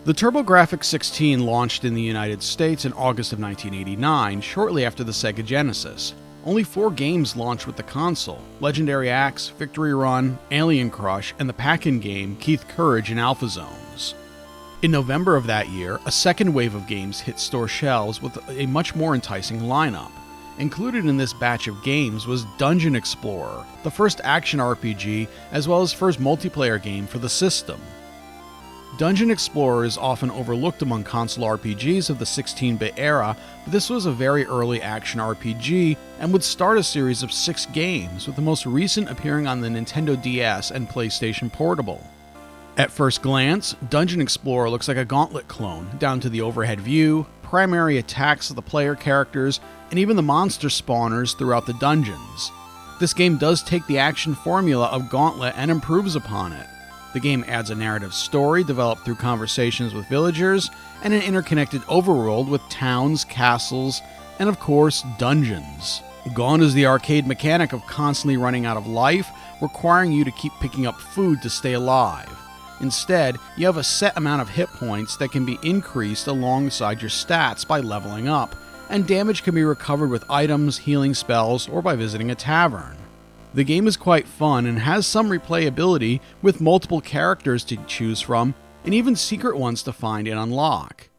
The TurboGrafx 16 launched in the United States in August of 1989, shortly after the Sega Genesis. Only 4 games launched with the console: Legendary Axe, Victory Run, Alien Crush, and the pack-in game Keith Courage in Alpha Zones. In November of that year, a second wave of games hit store shelves with a much more enticing lineup. Included in this batch of games was Dungeon Explorer, the first action RPG, as well as first multiplayer game for the system. Dungeon Explorer is often overlooked among console RPGs of the 16-bit era, but this was a very early action RPG and would start a series of 6 games, with the most recent appearing on the Nintendo DS and PlayStation Portable. At first glance, Dungeon Explorer looks like a Gauntlet clone, down to the overhead view, primary attacks of the player characters, and even the monster spawners throughout the dungeons. This game does take the action formula of Gauntlet and improves upon it. The game adds a narrative story developed through conversations with villagers, and an interconnected overworld with towns, castles, and of course, dungeons. Gone is the arcade mechanic of constantly running out of life, requiring you to keep picking up food to stay alive. Instead, you have a set amount of hit points that can be increased alongside your stats by leveling up, and damage can be recovered with items, healing spells, or by visiting a tavern. The game is quite fun and has some replayability with multiple characters to choose from, and even secret ones to find and unlock.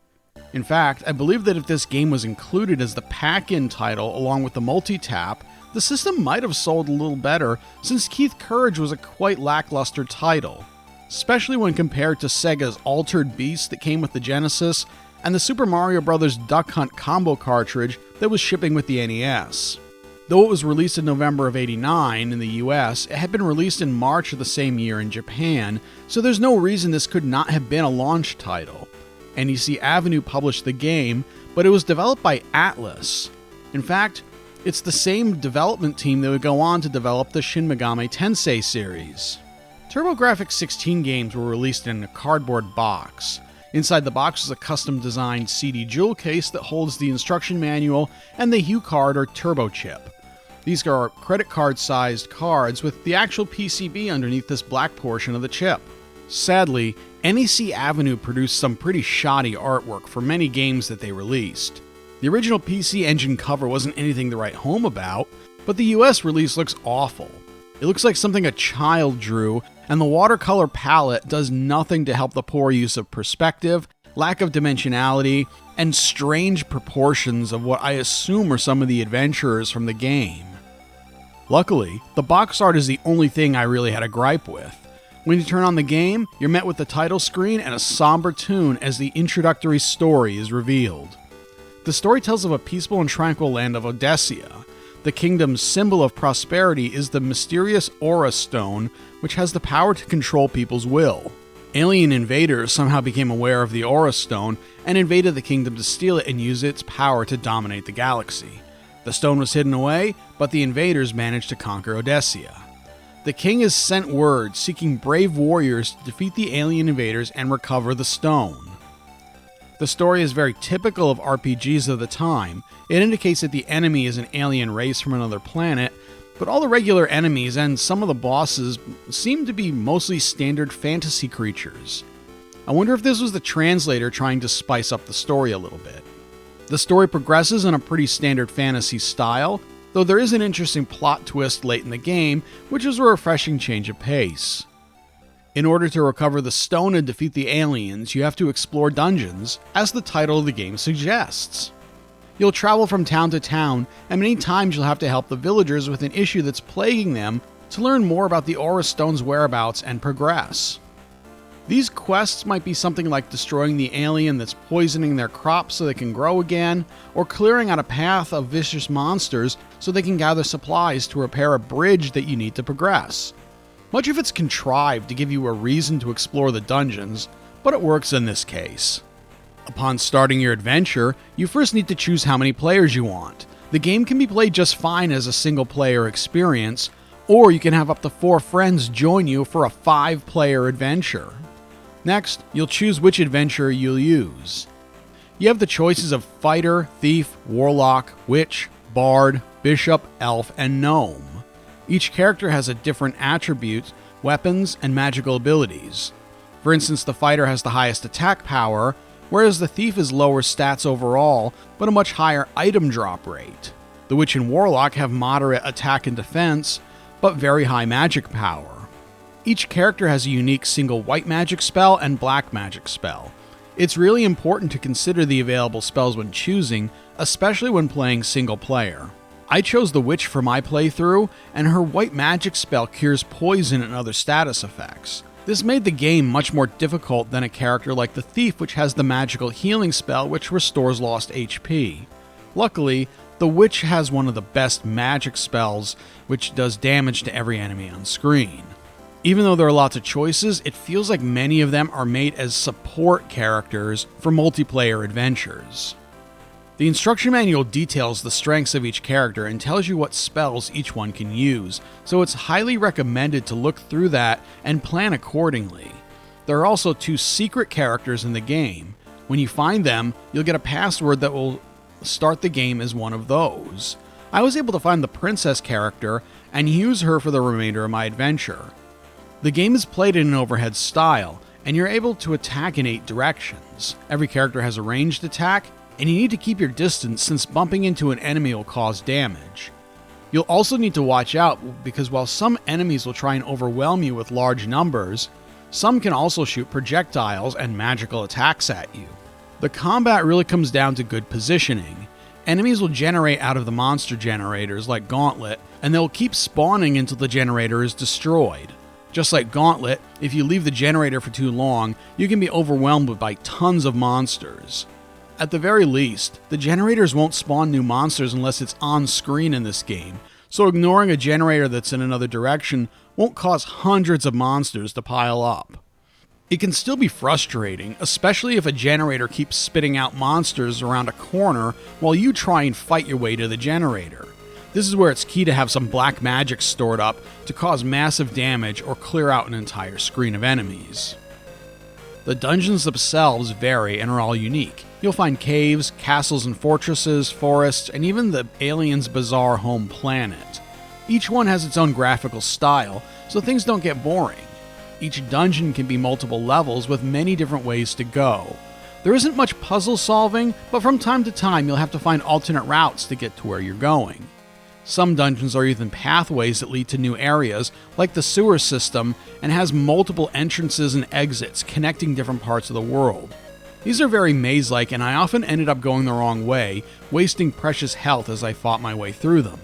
In fact, I believe that if this game was included as the pack-in title along with the multi-tap, the system might have sold a little better, since Keith Courage was a quite lackluster title, especially when compared to Sega's Altered Beast that came with the Genesis, and the Super Mario Bros. Duck Hunt combo cartridge that was shipping with the NES. Though it was released in November of '89 in the US, it had been released in March of the same year in Japan, so there's no reason this could not have been a launch title. NEC Avenue published the game, but it was developed by Atlus. In fact, it's the same development team that would go on to develop the Shin Megami Tensei series. TurboGrafx 16 games were released in a cardboard box. Inside the box is a custom-designed CD jewel case that holds the instruction manual and the HuCard or Turbo Chip. These are credit card-sized cards with the actual PCB underneath this black portion of the chip. Sadly, NEC Avenue produced some pretty shoddy artwork for many games that they released. The original PC Engine cover wasn't anything to write home about, but the US release looks awful. It looks like something a child drew, and the watercolor palette does nothing to help the poor use of perspective, lack of dimensionality, and strange proportions of what I assume are some of the adventurers from the game. Luckily, the box art is the only thing I really had a gripe with. When you turn on the game, you're met with the title screen and a somber tune as the introductory story is revealed. The story tells of a peaceful and tranquil land of Odessia. The kingdom's symbol of prosperity is the mysterious Aura Stone, which has the power to control people's will. Alien invaders somehow became aware of the Aura Stone and invaded the kingdom to steal it and use its power to dominate the galaxy. The stone was hidden away, but the invaders managed to conquer Odessia. The king has sent word seeking brave warriors to defeat the alien invaders and recover the stone. The story is very typical of RPGs of the time. It indicates that the enemy is an alien race from another planet, but all the regular enemies and some of the bosses seem to be mostly standard fantasy creatures. I wonder if this was the translator trying to spice up the story a little bit. The story progresses in a pretty standard fantasy style, though there is an interesting plot twist late in the game, which is a refreshing change of pace. In order to recover the stone and defeat the aliens, you have to explore dungeons, as the title of the game suggests. You'll travel from town to town, and many times you'll have to help the villagers with an issue that's plaguing them to learn more about the Aura Stone's whereabouts and progress. These quests might be something like destroying the alien that's poisoning their crops so they can grow again, or clearing out a path of vicious monsters so they can gather supplies to repair a bridge that you need to progress. Much of it's contrived to give you a reason to explore the dungeons, but it works in this case. Upon starting your adventure, you first need to choose how many players you want. The game can be played just fine as a single-player experience, or you can have up to 4 friends join you for a 5-player adventure. Next, you'll choose which adventure you'll use. You have the choices of Fighter, Thief, Warlock, Witch, Bard, Bishop, Elf, and Gnome. Each character has a different attribute, weapons, and magical abilities. For instance, the fighter has the highest attack power, whereas the thief is lower stats overall, but a much higher item drop rate. The witch and warlock have moderate attack and defense, but very high magic power. Each character has a unique single white magic spell and black magic spell. It's really important to consider the available spells when choosing, especially when playing single player. I chose the witch for my playthrough, and her white magic spell cures poison and other status effects. This made the game much more difficult than a character like the thief, which has the magical healing spell which restores lost HP. Luckily, the witch has one of the best magic spells which does damage to every enemy on screen. Even though there are lots of choices, it feels like many of them are made as support characters for multiplayer adventures. The instruction manual details the strengths of each character and tells you what spells each one can use, so it's highly recommended to look through that and plan accordingly. There are also 2 secret characters in the game. When you find them, you'll get a password that will start the game as one of those. I was able to find the princess character and use her for the remainder of my adventure. The game is played in an overhead style, and you're able to attack in 8 directions. Every character has a ranged attack, and you need to keep your distance since bumping into an enemy will cause damage. You'll also need to watch out because while some enemies will try and overwhelm you with large numbers, some can also shoot projectiles and magical attacks at you. The combat really comes down to good positioning. Enemies will generate out of the monster generators like Gauntlet, and they'll keep spawning until the generator is destroyed. Just like Gauntlet, if you leave the generator for too long, you can be overwhelmed by tons of monsters. At the very least, the generators won't spawn new monsters unless it's on screen in this game, so ignoring a generator that's in another direction won't cause hundreds of monsters to pile up. It can still be frustrating, especially if a generator keeps spitting out monsters around a corner while you try and fight your way to the generator. This is where it's key to have some black magic stored up to cause massive damage or clear out an entire screen of enemies. The dungeons themselves vary and are all unique. You'll find caves, castles and fortresses, forests, and even the alien's bizarre home planet. Each one has its own graphical style, so things don't get boring. Each dungeon can be multiple levels with many different ways to go. There isn't much puzzle solving, but from time to time you'll have to find alternate routes to get to where you're going. Some dungeons are even pathways that lead to new areas, like the sewer system, and has multiple entrances and exits connecting different parts of the world. These are very maze-like, and I often ended up going the wrong way, wasting precious health as I fought my way through them.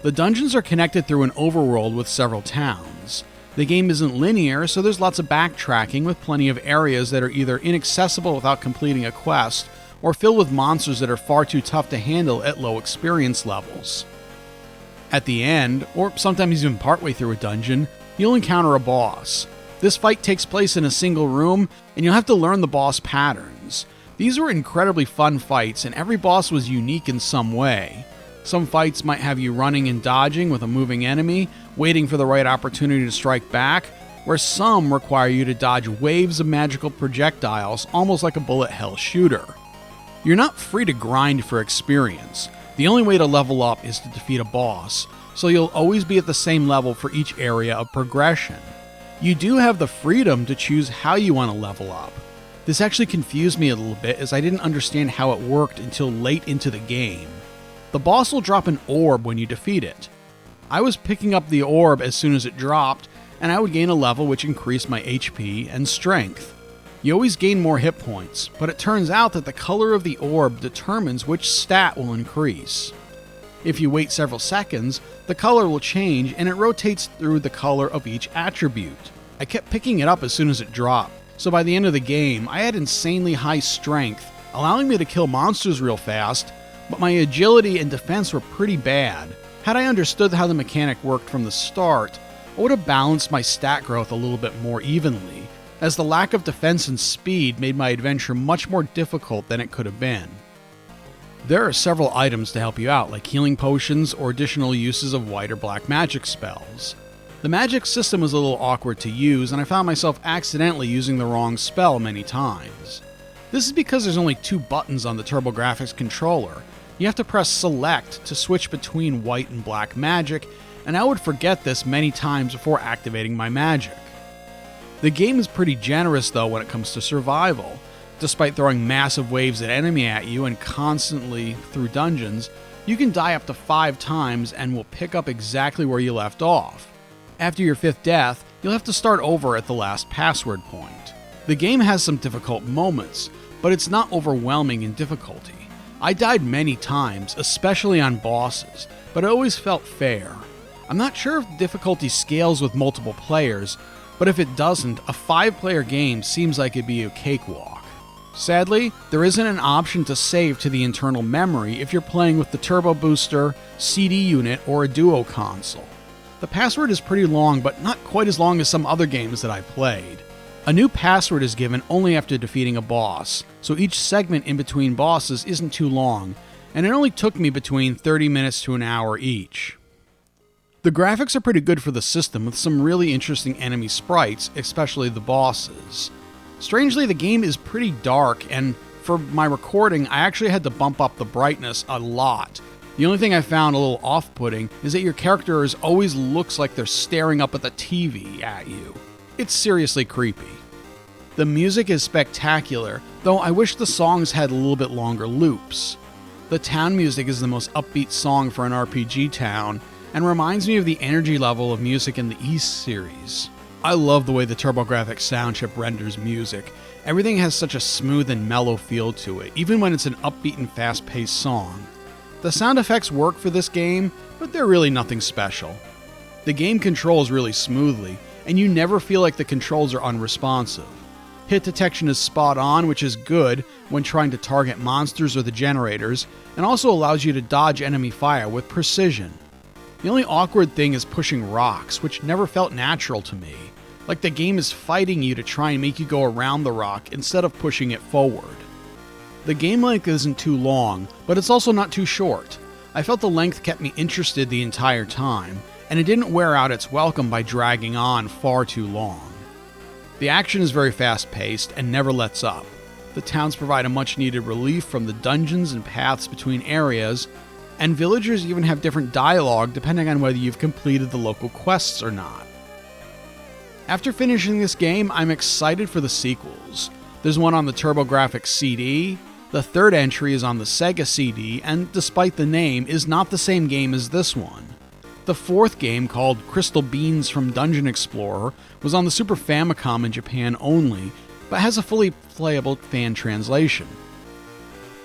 The dungeons are connected through an overworld with several towns. The game isn't linear, so there's lots of backtracking with plenty of areas that are either inaccessible without completing a quest, or filled with monsters that are far too tough to handle at low experience levels. At the end, or sometimes even partway through a dungeon, you'll encounter a boss. This fight takes place in a single room, and you'll have to learn the boss patterns. These were incredibly fun fights, and every boss was unique in some way. Some fights might have you running and dodging with a moving enemy, waiting for the right opportunity to strike back, where some require you to dodge waves of magical projectiles, almost like a bullet hell shooter. You're not free to grind for experience. The only way to level up is to defeat a boss, so you'll always be at the same level for each area of progression. You do have the freedom to choose how you want to level up. This actually confused me a little bit as I didn't understand how it worked until late into the game. The boss will drop an orb when you defeat it. I was picking up the orb as soon as it dropped, and I would gain a level which increased my HP and strength. You always gain more hit points, but it turns out that the color of the orb determines which stat will increase. If you wait several seconds, the color will change and it rotates through the color of each attribute. I kept picking it up as soon as it dropped, so by the end of the game, I had insanely high strength, allowing me to kill monsters real fast, but my agility and defense were pretty bad. Had I understood how the mechanic worked from the start, I would have balanced my stat growth a little bit more evenly, as the lack of defense and speed made my adventure much more difficult than it could have been. There are several items to help you out, like healing potions or additional uses of white or black magic spells. The magic system was a little awkward to use, and I found myself accidentally using the wrong spell many times. This is because there's only 2 buttons on the TurboGrafx controller. You have to press select to switch between white and black magic, and I would forget this many times before activating my magic. The game is pretty generous though when it comes to survival. Despite throwing massive waves of enemy at you and constantly through dungeons, you can die up to 5 times and will pick up exactly where you left off. After your 5th death, you'll have to start over at the last password point. The game has some difficult moments, but it's not overwhelming in difficulty. I died many times, especially on bosses, but it always felt fair. I'm not sure if difficulty scales with multiple players, but if it doesn't, a 5-player game seems like it'd be a cakewalk. Sadly, there isn't an option to save to the internal memory if you're playing with the Turbo Booster, CD unit, or a Duo console. The password is pretty long, but not quite as long as some other games that I played. A new password is given only after defeating a boss, so each segment in between bosses isn't too long, and it only took me between 30 minutes to an hour each. The graphics are pretty good for the system, with some really interesting enemy sprites, especially the bosses. Strangely, the game is pretty dark, and for my recording, I actually had to bump up the brightness a lot. The only thing I found a little off-putting is that your characters always looks like they're staring up at the TV at you. It's seriously creepy. The music is spectacular, though I wish the songs had a little bit longer loops. The town music is the most upbeat song for an RPG town, and reminds me of the energy level of music in the East series. I love the way the TurboGrafx sound chip renders music. Everything has such a smooth and mellow feel to it, even when it's an upbeat and fast-paced song. The sound effects work for this game, but they're really nothing special. The game controls really smoothly, and you never feel like the controls are unresponsive. Hit detection is spot on, which is good when trying to target monsters or the generators, and also allows you to dodge enemy fire with precision. The only awkward thing is pushing rocks, which never felt natural to me. Like the game is fighting you to try and make you go around the rock instead of pushing it forward. The game length isn't too long, but it's also not too short. I felt the length kept me interested the entire time, and it didn't wear out its welcome by dragging on far too long. The action is very fast-paced and never lets up. The towns provide a much-needed relief from the dungeons and paths between areas, and villagers even have different dialogue depending on whether you've completed the local quests or not. After finishing this game, I'm excited for the sequels. There's one on the TurboGrafx CD, the 3rd entry is on the Sega CD, and despite the name, is not the same game as this one. The 4th game, called Crystal Beans from Dungeon Explorer, was on the Super Famicom in Japan only, but has a fully playable fan translation.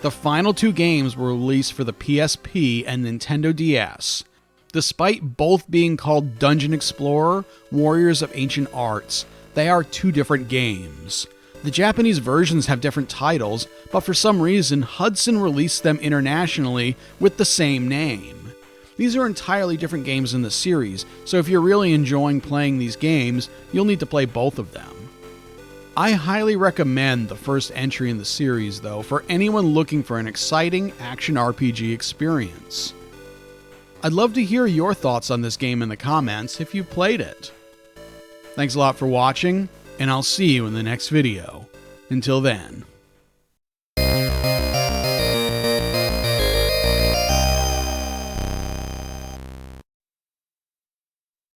The final 2 games were released for the PSP and Nintendo DS. Despite both being called Dungeon Explorer, Warriors of Ancient Arts, they are 2 different games. The Japanese versions have different titles, but for some reason, Hudson released them internationally with the same name. These are entirely different games in the series, so if you're really enjoying playing these games, you'll need to play both of them. I highly recommend the first entry in the series, though, for anyone looking for an exciting action RPG experience. I'd love to hear your thoughts on this game in the comments if you've played it. Thanks a lot for watching, and I'll see you in the next video. Until then.